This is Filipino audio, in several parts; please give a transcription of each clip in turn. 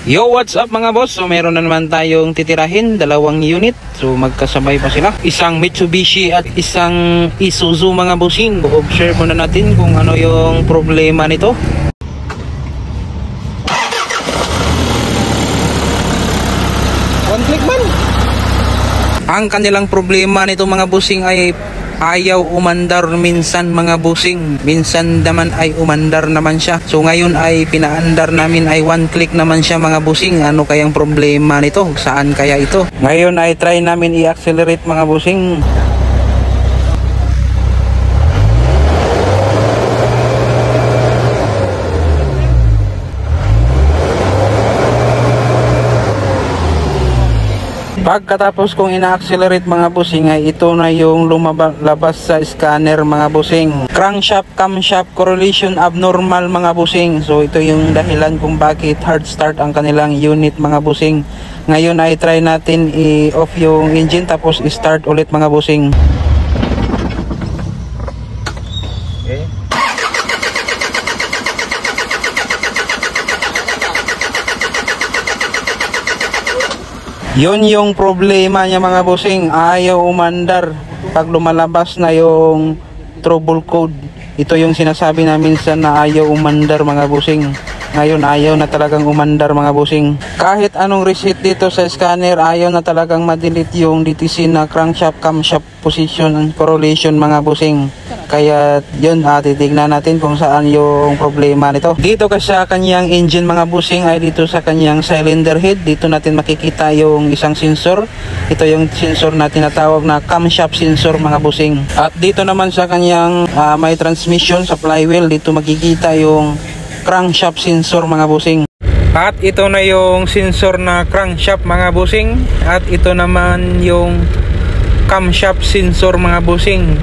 Yo, what's up mga boss? So meron na naman tayong titirahin, dalawang unit. So magkasabay pa sila. Isang Mitsubishi at isang Isuzu mga bossing. Observe muna natin kung ano yung problema nito. One click man. Ang kanilang problema nito mga bossing ay ayaw umandar minsan mga bossing. Minsan naman ay umandar naman siya. So ngayon ay pinaandar namin ay one click naman siya mga bossing. Ano kayang problema nito? Saan kaya ito? Ngayon ay try namin i-accelerate mga bossing. Pagkatapos kong ina-accelerate mga bossing ay ito na yung lumabas sa scanner mga bossing. Crankshaft, camshaft, correlation abnormal mga bossing. So ito yung dahilan kung bakit hard start ang kanilang unit mga bossing. Ngayon ay try natin i-off yung engine tapos i-start ulit mga bossing. Okay. Yun yung problema niya mga bossing, ayaw umandar pag lumalabas na yung trouble code. Ito yung sinasabi na minsan na ayaw umandar mga bossing. Ngayon ayaw na talagang umandar mga bossing. Kahit anong reset dito sa scanner, ayaw na talagang ma-delete yung DTC na crankshaft, camshaft position and correlation mga bossing. Kaya yun, titignan natin kung saan yung problema nito. Dito kasi sa kanyang engine mga bossing ay dito sa kanyang cylinder head. Dito natin makikita yung isang sensor. Ito yung sensor na tinatawag na camshaft sensor mga bossing. At dito naman sa kanyang may transmission sa flywheel, dito makikita yung crankshaft sensor mga bossing. At ito na yung sensor na crankshaft mga bossing. At ito naman yung camshaft sensor mga bossing.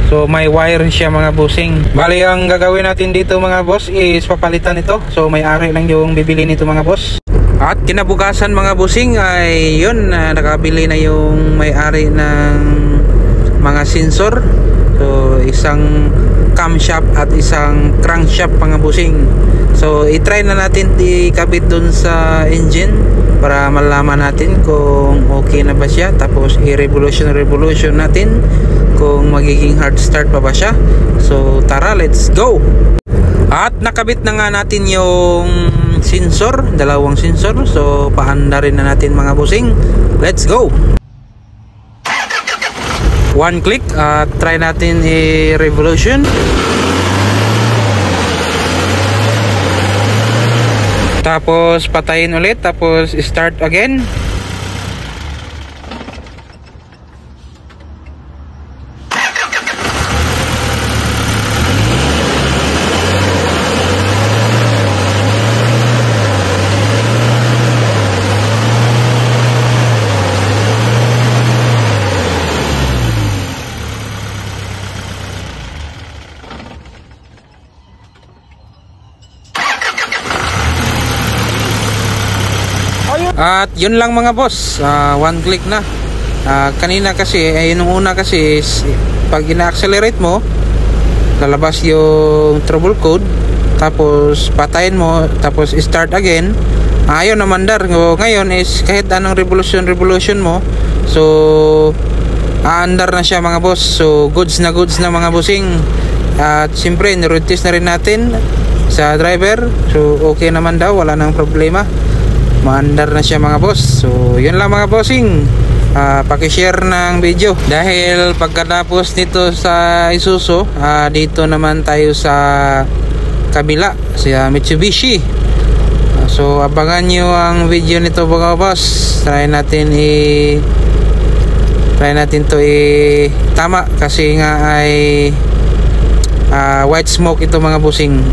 So may wire siya mga bossing. Bali ang gagawin natin dito mga boss is papalitan ito. So may-ari lang yung bibili nito mga boss. At kinabukasan mga bossing ay yun, nakabili na yung may-ari ng mga sensor. So isang camshaft at isang crankshaft mga bossing. So i-try na natin ikabit dun sa engine para malaman natin kung okay na ba siya. Tapos i-revolution natin kung magiging hard start pa ba siya. So tara, let's go. At nakabit na nga natin yung sensor, dalawang sensor. So paandarin na natin mga bossing. Let's go. One click at try natin i-revolution. Tapos patayin ulit, tapos start again. At yun lang mga boss, one click na. Kanina kasi, yung una kasi is, pag ina-accelerate mo, lalabas yung trouble code, tapos patayin mo, tapos start again, ayaw na mandar. Ngayon is kahit anong revolution mo, so aandar na siya mga boss. So goods na mga bossing. At siyempre niroad test na rin natin sa driver, so okay naman daw, wala nang problema, maandar na siya mga boss. So yun lang mga bossing, pakishare ng video. Dahil pagkatapos nito sa Isuzu, dito naman tayo sa kabila, sa Mitsubishi. So abangan nyo ang video nito mga boss. Try natin to tama kasi nga ay white smoke ito mga bossing.